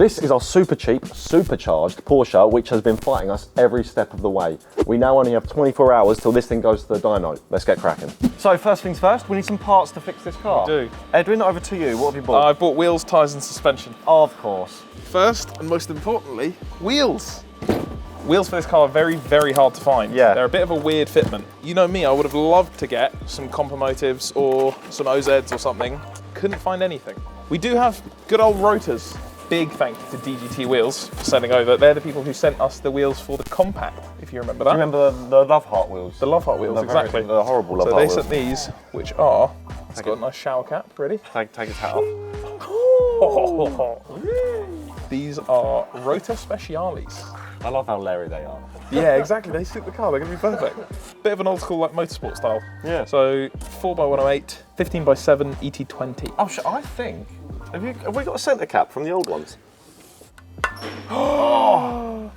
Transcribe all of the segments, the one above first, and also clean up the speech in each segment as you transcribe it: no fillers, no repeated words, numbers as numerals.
This is our super cheap, supercharged Porsche, which has been fighting us every step of the way. We now only have 24 hours till this thing goes to the dyno. Let's get cracking. So first things first, we need some parts to fix this car. We do. Edwin, over to you. What have you bought? I bought wheels, tyres and suspension. Of course. First, and most importantly, wheels. Wheels for this car are very, very hard to find. Yeah. They're a bit of a weird fitment. You know me, I would have loved to get some Compomotives or some OZs or something. Couldn't find anything. We do have good old rotors. Big thank you to DGT Wheels for sending over. They're the people who sent us the wheels for the Compact, if you remember that. Do you remember the Love Heart wheels? The Love Heart wheels, exactly. The horrible Love so Heart wheels. So they sent these, which are, it's got a nice shower cap, ready? Take his hat off. These are Rotor Speciales. I love how Larry they are. Yeah, exactly, they suit the car, they're gonna be perfect. Bit of an old school like motorsport style. Yeah. So 4x108, 15x7 ET20. Oh, I think, have we got a centre cap from the old ones?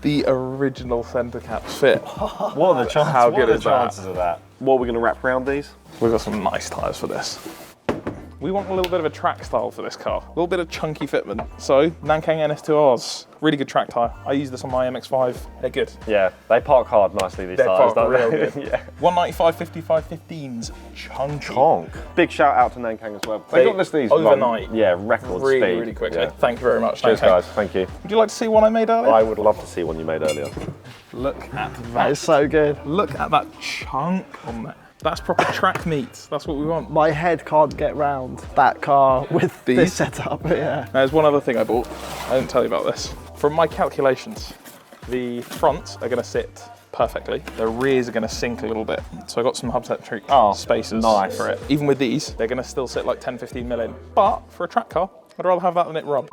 The original centre caps fit. What are the chances? How good are the is that? chances of that? What are we going to wrap around these? We've got some nice tyres for this. We want a little bit of a track style for this car. A little bit of chunky fitment. So, Nankang NS2Rs, really good track tyre. I use this on my MX-5, they're good. Yeah, they park hard nicely, these tyres, don't real they? good. Yeah. 195 55 15s, chunky. Chonk. Big shout out to Nankang as well. They got us these overnight. Yeah, record really, speed. really quickly. Yeah. Thank you very much. Cheers, Nankang. guys. Thank you. Would you like to see one I made earlier? I would love to see one you made earlier. Look at That that. is so good. Look at that chunk on there. That's proper track meat. That's what we want. My head can't get round that car with These? this setup, yeah. Now, there's one other thing I bought. I didn't tell you about this. From my calculations, the fronts are going to sit perfectly. The rears are going to sink a little bit. So I got some hub-centric spacers nice. for it. Even with these, they're going to still sit like 10, 15 mil in. But for a track car, I'd rather have that than it rub.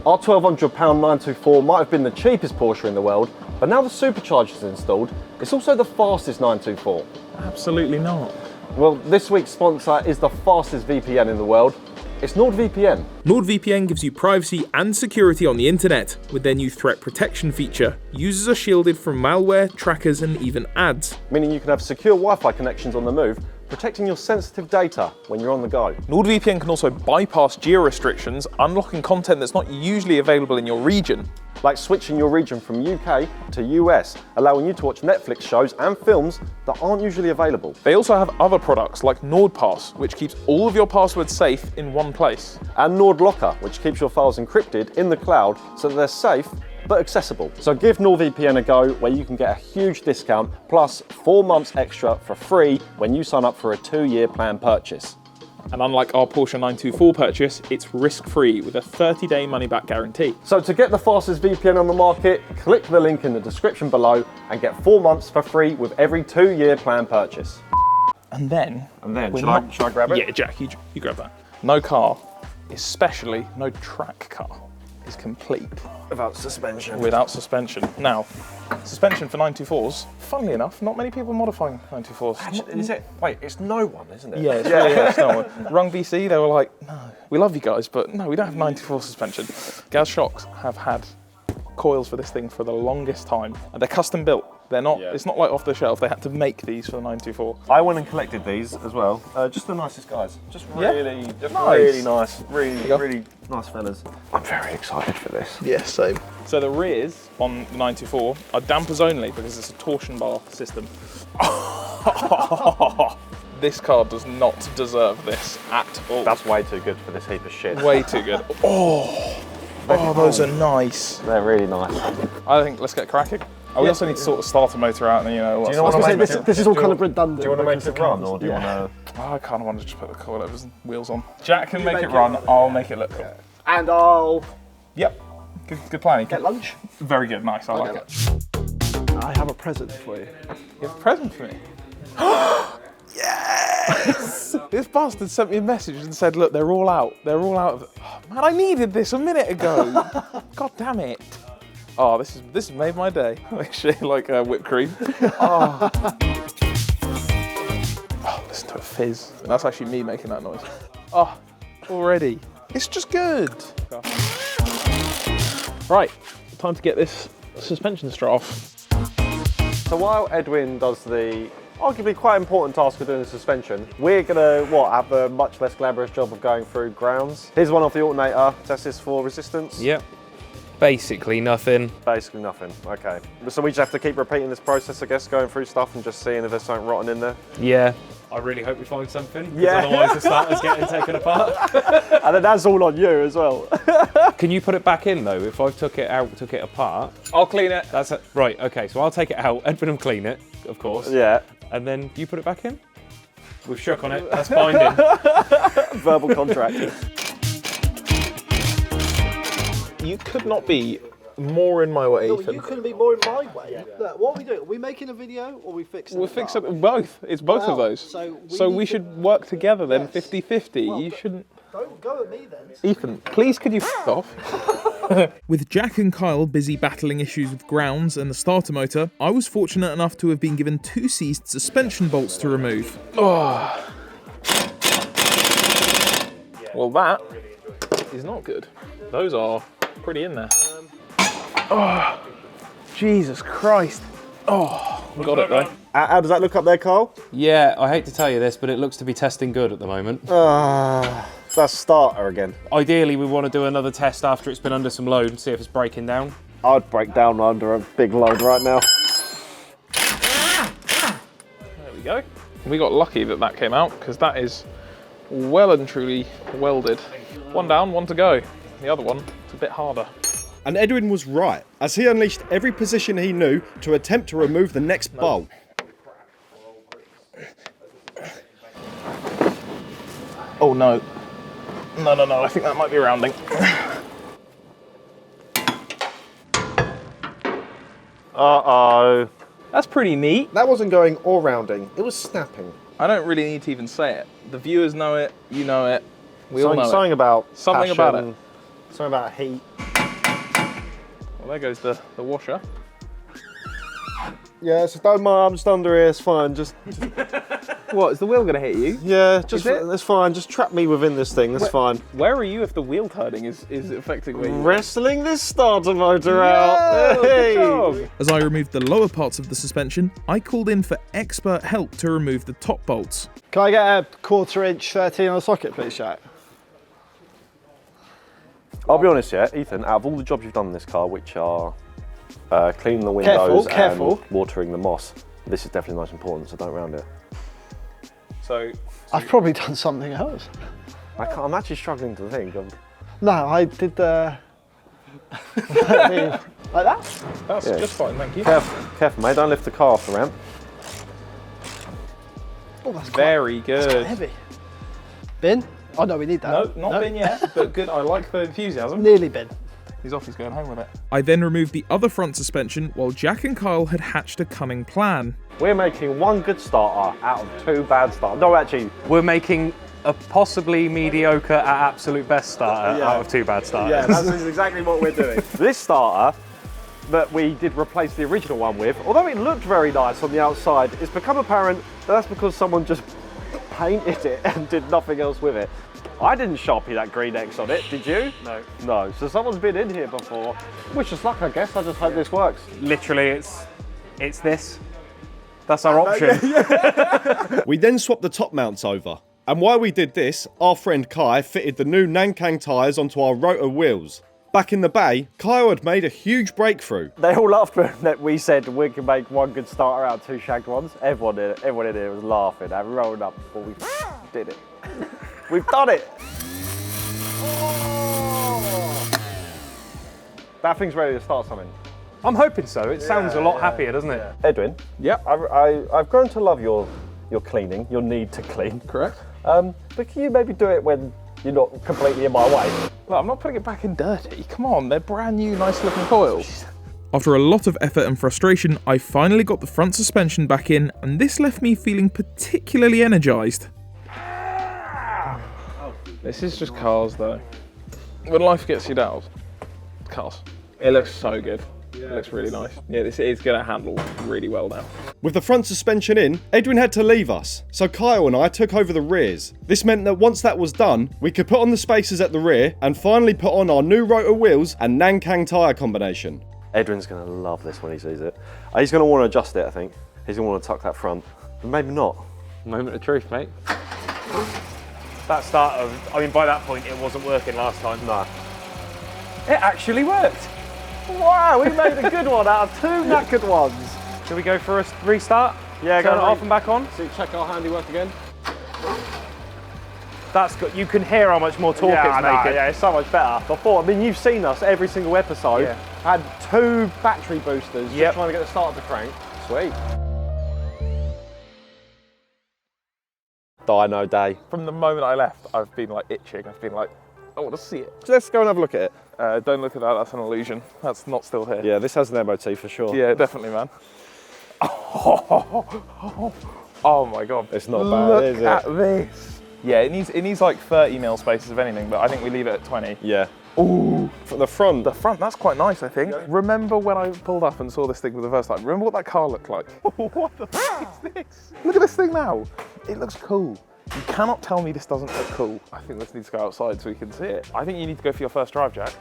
Our £1,200 924 might have been the cheapest Porsche in the world, but now the supercharger is installed, it's also the fastest 924. Absolutely not. Well, this week's sponsor is the fastest VPN in the world. It's NordVPN. NordVPN gives you privacy and security on the internet. With their new threat protection feature, users are shielded from malware, trackers, and even ads. Meaning you can have secure Wi-Fi connections on the move, protecting your sensitive data when you're on the go. NordVPN can also bypass geo-restrictions, unlocking content that's not usually available in your region. Like switching your region from UK to US, allowing you to watch Netflix shows and films that aren't usually available. They also have other products like NordPass, which keeps all of your passwords safe in one place. And NordLocker, which keeps your files encrypted in the cloud so that they're safe but accessible. So give NordVPN a go, where you can get a huge discount plus 4 months extra for free when you sign up for a 2-year plan purchase. And unlike our Porsche 924 purchase, it's risk-free with a 30-day money-back guarantee. So to get the fastest VPN on the market, click the link in the description below and get 4 months for free with every 2-year plan purchase. And then, Should I grab it? Yeah, Jack, you grab that. No car, especially no track car, is complete Without suspension. without suspension. Now, suspension for 924s, funnily enough, not many people are modifying 924s. Is it? Wait, it's no one, isn't it? Yeah, it's really it's no one. Rung BC, they were like, no, we love you guys, but no, we don't have 924 suspension. Gaz Shocks have had coils for this thing for the longest time, and they're custom built. They're not. Yeah. It's not like off the shelf. They had to make these for the 924. I went and collected these as well. Just the nicest guys. Just Yeah? really, Nice. really nice. Really, go. really nice fellas. I'm very excited for this. Yeah, same. So the rears on the 924 are dampers only because it's a torsion bar system. This car does not deserve this at all. That's way too good for this heap of shit. way too good. Oh, those are nice. They're really nice. I think let's get cracking. We also need to sort of start a motor out and you know I was what gonna I say, make this is all kind of redundant. Do you want to make because it the run, cars- or do you want to? I kind of want to just put the coilovers and wheels on. Jack can make it run, I'll make it look cool. And I'll Yep, good plan. get lunch. Very good, nice, I like it. I have a present for you. You have a present for me? Yes! This bastard sent me a message and said, look, they're all out. They're all out of oh, man, I needed this a minute ago. God damn it. Oh, this has made my day. Actually, like whipped cream. Oh. Oh, listen to it fizz. That's actually me making that noise. Oh, already. It's just good. Right, time to get this suspension strut off. So while Edwin does the arguably quite important task of doing the suspension, we're gonna have a much less glamorous job of going through grounds. Here's one off the alternator. Test this for resistance. Yep. Basically nothing. Basically nothing, okay. So we just have to keep repeating this process, I guess, going through stuff and just seeing if there's something rotten in there? Yeah. I really hope we find something. Yeah. Otherwise the starter's getting taken apart. And then that's all on you as well. Can you put it back in though? If I took it out, took it apart. I'll clean it. That's it. Right, okay, so I'll take it out, Edwin will clean it, of course. Yeah. And then you put it back in? We've shook on it, that's binding. Verbal contract. You could not be more in my way, No, Ethan. you couldn't be more in my way. Look, what are we doing? Are we making a video or are we fixing We're the car? fixing both. It's both of Wow. those. So we need should to- work together then, Yes. 50-50. Well, You shouldn't. Don't go at me then. Ethan, please could you f off? With Jack and Kyle busy battling issues with grounds and the starter motor, I was fortunate enough to have been given 2 seized suspension bolts to remove. Well, that is not good. Those are pretty in there. Oh, Jesus Christ. Oh, we got it though. How does that look up there, Carl? Yeah, I hate to tell you this, but it looks to be testing good at the moment. That's starter again. Ideally, we want to do another test after it's been under some load and see if it's breaking down. I'd break down under a big load right now. There we go. We got lucky that that came out because that is well and truly welded. One down, one to go. The other one, it's a bit harder. And Edwin was right, as he unleashed every position he knew to attempt to remove the next bolt. Oh no. No, I think that might be rounding. Uh-oh. That's pretty neat. That wasn't going or rounding, it was snapping. I don't really need to even say it. The viewers know it, you know it, we all know Something it. about Something passion, about it. Something about heat. Well, there goes the washer. Yeah, so don't mind, I'm just under here, it's fine. Just What, is the wheel gonna hit you? yeah, just Is it? that's fine. Just trap me within this thing, that's fine. Where are you if the wheel turning is affecting where you are? Wrestling this starter motor out. Good Hey. job. As I removed the lower parts of the suspension, I called in for expert help to remove the top bolts. Can I get a 1/4 inch 13 on the socket, please, Jack? I'll be honest, yeah, Ethan, out of all the jobs you've done in this car, which are cleaning the windows Careful. and watering the moss, this is definitely the most important, so don't round it. So, I've probably done something else. I'm actually struggling to think. No, I did the... like that? that's Yeah. just fine, thank you. Careful, mate, don't lift the car off the ramp. Oh, that's quite Very good. heavy. Bin? Oh no, we need that. No, not bin yet, but good. I like the enthusiasm. Nearly bin. He's off, he's going home with it. I then removed the other front suspension while Jack and Kyle had hatched a cunning plan. We're making one good starter out of 2 bad starters. No, actually, We're making a possibly mediocre at absolute best starter out of 2 bad starters. yeah, that's exactly what we're doing. This starter that we did replace the original one with, although it looked very nice on the outside, it's become apparent that that's because someone just painted it and did nothing else with it. I didn't Sharpie that green X on it, did you? No. No, so someone's been in here before. Wish us luck, I guess. I just hope this works. Literally, it's this. That's our option. We then swapped the top mounts over. And while we did this, our friend Kai fitted the new Nankang tyres onto our rotor wheels. Back in the bay, Kyle had made a huge breakthrough. They all laughed when we said we can make one good starter out of 2 shagged ones. Everyone in here was laughing and rolling up before we did it. We've done it! That thing's ready to start something. I'm hoping so. It sounds a lot happier, doesn't it? Edwin, Yep. I've grown to love your cleaning, your need to clean. Correct. But can you maybe do it when you're not completely in my way? Look, I'm not putting it back in dirty. Come on, they're brand new, nice looking coils. After a lot of effort and frustration, I finally got the front suspension back in, and this left me feeling particularly energised. This is just cars though. When life gets you down, cars. It looks so good. It looks really nice. Yeah, this is going to handle really well now. With the front suspension in, Edwin had to leave us, so Kyle and I took over the rears. This meant that once that was done, we could put on the spacers at the rear and finally put on our new rotor wheels and Nankang tyre combination. Edwin's going to love this when he sees it. He's going to want to adjust it, I think. He's going to want to tuck that front, but maybe not. Moment of truth, mate. That starter, I mean, by that point, it wasn't working last time. No. It actually worked. Wow, we made a good one out of 2 knackered ones. Should we go for a restart? Yeah, Turn go it off and back on. See, check our handiwork again. That's good. You can hear how much more torque Yeah, it's I know, making. yeah, it's so much better. Before, I mean, you've seen us every single episode. Yeah. Had 2 battery boosters, Yep. just trying to get the start of the crank. Sweet. Dyno day. From the moment I left, I've been like itching. I've been like, I want to see it. So let's go and have a look at it. Don't look at that, that's an illusion. That's not still here. Yeah, this has an MOT for sure. Yeah, definitely, man. Oh my God. It's not bad, is it? Look at this. Yeah, it needs like 30 mil spaces of anything, but I think we leave it at 20. Yeah. Ooh. From the front. The front, that's quite nice, I think. Yeah. Remember when I pulled up and saw this thing for the first time? Remember what that car looked like? What the fuck is this? Look at this thing now. It looks cool. You cannot tell me this doesn't look cool. I think this needs to go outside so we can see it. I think you need to go for your first drive, Jack.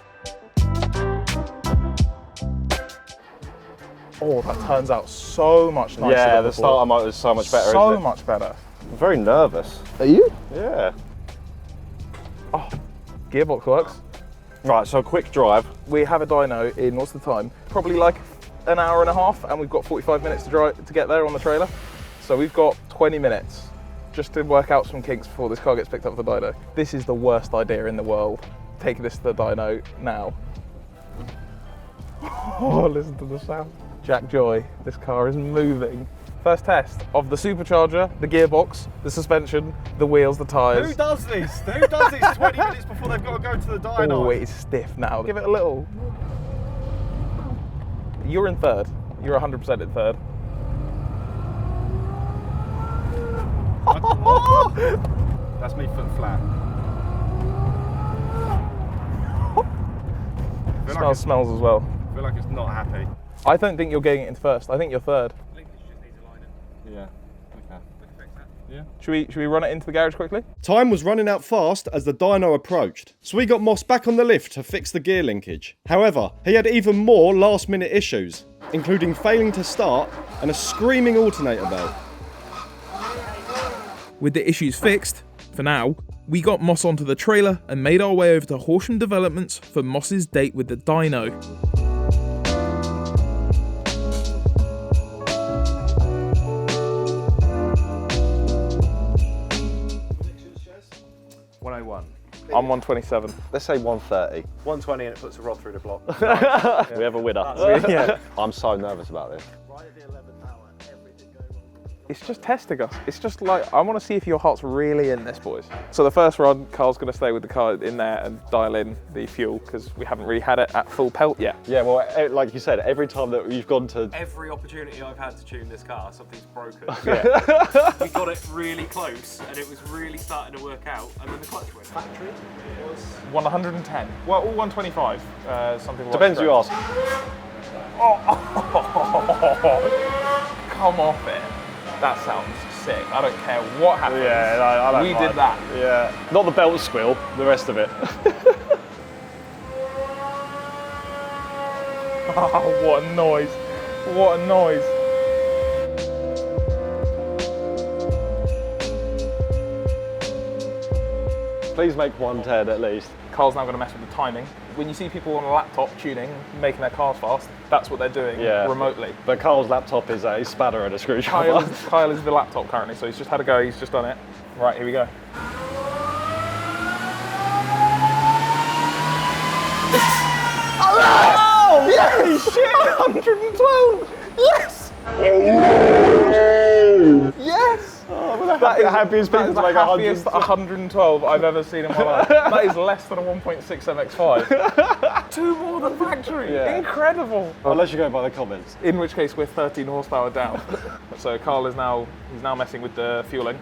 Oh, that turns out so much nicer. Yeah, than the before. starter motor is so much better, So isn't it? much better. I'm very nervous. Are you? Yeah. Oh, gearbox works. Right, so a quick drive. We have a dyno in, what's the time? Probably like an hour and a half, and we've got 45 minutes to drive to get there on the trailer. So we've got 20 minutes just to work out some kinks before this car gets picked up for the dyno. This is the worst idea in the world, taking this to the dyno now. Oh, listen to the sound. Jack Joy, this car is moving. First test of the supercharger, the gearbox, the suspension, the wheels, the tyres. Who does this? Who does this 20 minutes before they've got to go to the dyno? Oh, it's stiff now. Give it a little. You're in third. You're 100% in third. That's me foot flat. Smells as well. I feel like it's not happy. I don't think you're getting it in first. I think you're third. Yeah. Okay. Yeah. Should we run it into the garage quickly? Time was running out fast as the dyno approached, so we got Moss back on the lift to fix the gear linkage. However, he had even more last-minute issues, including failing to start and a screaming alternator belt. With the issues fixed, for now, we got Moss onto the trailer and made our way over to Horsham Developments for Moss's date with the dyno. I'm 127. Let's say 130. 120 and it puts a rod through the block. We have a winner. Yeah. I'm so nervous about this. Right at the 11th hour, everything goes wrong. It's just testing us. It's just like, I want to see if your heart's really in this, boys. So the first run, Carl's going to stay with the car in there and dial in the fuel because we haven't really had it at full pelt yet. Yeah, well, like you said, every time that you've gone to... Every opportunity I've had to tune this car, something's broken. Yeah. We got it really close and it was really starting to work out and then the clutch went. Factory? 110. Well, all 125. Something like Depends who you ask. Come off it. That sounds sick. I don't care what happens. Yeah, I don't We mind. did that. Yeah. Not the belt squeal, the rest of it. Oh, what a noise. What a noise. Please make 110 at least. Carl's now going to mess with the timing. When you see people on a laptop tuning, making their cars fast, that's what they're doing remotely. But Carl's laptop is a spanner and a screwdriver. Kyle is the laptop currently, so he's just had a go, he's just done it. Right, here we go. Oh! Yes! Shit! 112! Yes! Yes! Oh, the happiest people to make the happiest 112 I've ever seen in my life. That is less than a 1.6 MX-5. 2 more than factory. Yeah. Incredible. Unless you go by the comments. In which case we're 13 horsepower down. So Carl is now messing with the fueling.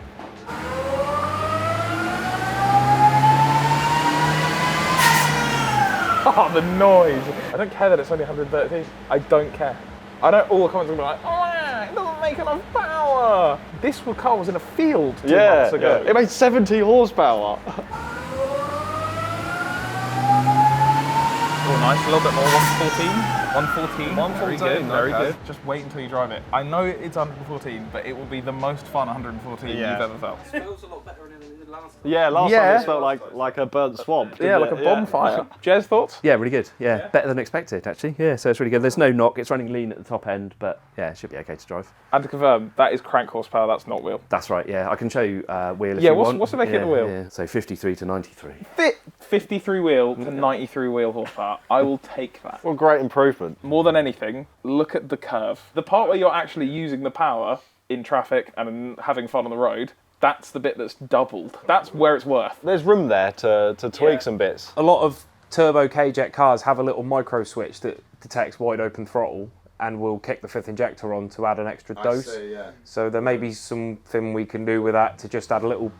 Oh, the noise. I don't care that it's only 113. I don't care. I know all the comments are going to be like, oh, it doesn't make enough power. This car was in a field 2 months ago. Yeah. It made 70 horsepower. Oh, nice. A little bit more. 114. 114. Very good. Very Okay. good. Just wait until you drive it. I know it's 114, but it will be the most fun 114 you've ever felt. It smells a lot better in the Yeah, last time it smelled like a burnt swamp. Yeah, like a bonfire. Jez, thoughts? Yeah, really good. Yeah, better than expected actually. Yeah, so it's really good. There's no knock. It's running lean at the top end, but yeah, it should be okay to drive. And to confirm, that is crank horsepower, that's not wheel. That's right. Yeah, I can show you wheel if you want. What's the make at the wheel? Yeah. So 53 to 93. 53 wheel to 93 wheel horsepower. I will take that. What a great improvement. More than anything, look at the curve. The part where you're actually using the power in traffic and having fun on the road, that's the bit that's doubled. That's where it's worth. There's room there to tweak some bits. A lot of turbo K-jet cars have a little micro switch that detects wide open throttle and will kick the fifth injector on to add an extra dose. So there may be something we can do with that to just add a little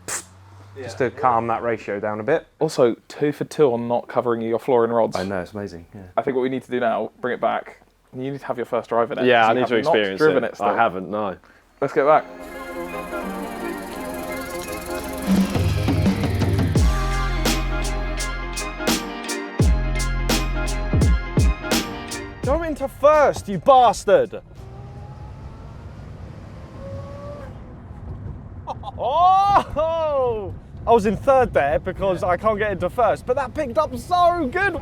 just to calm that ratio down a bit. Also, 2 for 2 on not covering your flooring rods. I know, it's amazing. Yeah. I think what we need to do now, bring it back. You need to have your first drive in it. Yeah, I need to experience driven it. Still. I haven't, no. Let's get back. Go into first, you bastard! Oh! I was in third there because I can't get into first, but that picked up so good!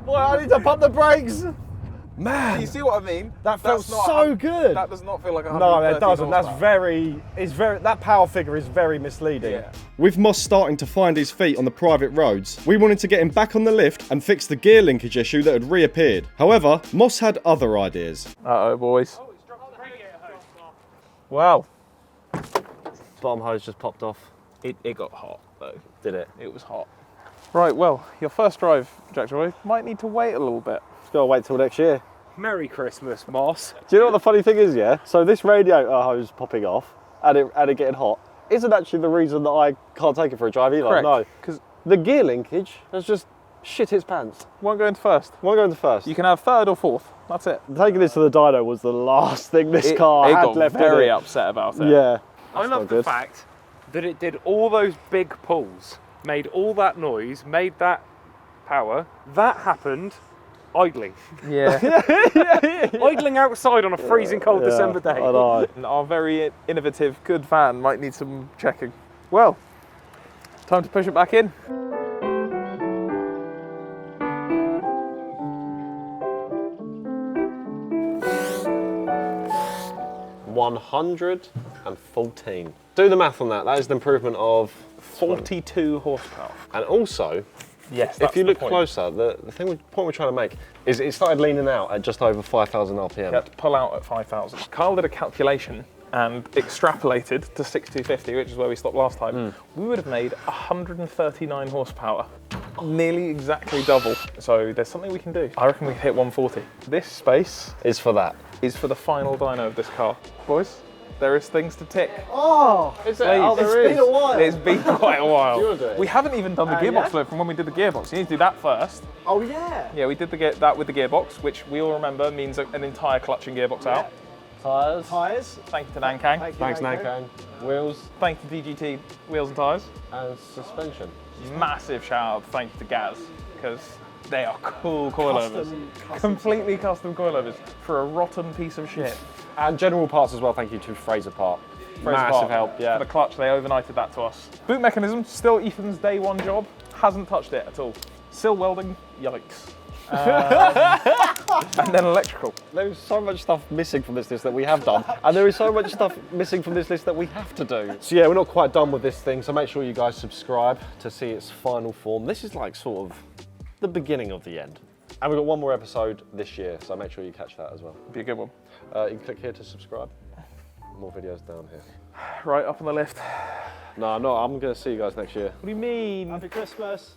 Boy, I need to pump the brakes! Man! You see what I mean? That felt so good! That does not feel like 130 No, it doesn't. That's horsepower. that power figure is very misleading. Yeah. With Moss starting to find his feet on the private roads, we wanted to get him back on the lift and fix the gear linkage issue that had reappeared. However, Moss had other ideas. Uh-oh, boys. Wow. Bottom hose just popped off. It got hot, though. Did it? It was hot. Right, well, your first drive, Jack Joy, might need to wait a little bit. Just gotta wait till next year. Merry Christmas, Moss. Do you know what the funny thing is, yeah? So this radiator hose popping off and it getting hot isn't actually the reason that I can't take it for a drive either. Correct. No, because the gear linkage has just shit its pants. won't go into first. Won't go into first. You can have third or fourth. That's it. Taking this to the dyno was the last thing this car had got left very in it. upset about it. Yeah. I That's love not the good. fact that it did all those big pulls, made all that noise, made that power. That happened idling. Yeah. Idling outside on a freezing cold December day. I know. And our very innovative, good van might need some checking. Well, time to push it back in. $114. Do the math on that. That is an improvement of 42 horsepower. And also, Yes, if you look closer, the point we're trying to make is it started leaning out at just over 5,000 RPM. You had to pull out at 5,000. Carl did a calculation and extrapolated to 6250, which is where we stopped last time. We would have made 139 horsepower, nearly exactly double. So there's something we can do. I reckon we can hit 140. This space Is for that. is for the final dyno of this car. Boys, there is things to tick. Oh, Is it? Oh, there it's been a while. It's been quite a while. Do you wanna do it? We haven't even done the gearbox yeah? load from when we did the gearbox. You need to do that first. Oh yeah. Yeah, we did that with the gearbox, which we all remember means an entire clutch and gearbox out. Tyres. Tyres. Thank you to Nankang. Thanks, Nankang. Wheels Thank you to DGT Wheels and Tyres. and suspension. Massive shout out, thank you to Gaz, because they are cool coilovers. Completely custom coilovers for a rotten piece of shit. And general parts as well, thank you to Fraser Part. Massive help, yeah. For the clutch, they overnighted that to us. Boot mechanism, still Ethan's day one job. Hasn't touched it at all. Still welding, yikes. And then electrical. There is so much stuff missing from this list that we have done, and there is so much stuff missing from this list that we have to do. So yeah, we're not quite done with this thing, so make sure you guys subscribe to see its final form. This is like sort of the beginning of the end. And we've got one more episode this year, so make sure you catch that as well. Be a good one. You can click here to subscribe. More videos down here. Right, up on the left. No, I'm going to see you guys next year. What do you mean? Happy Christmas.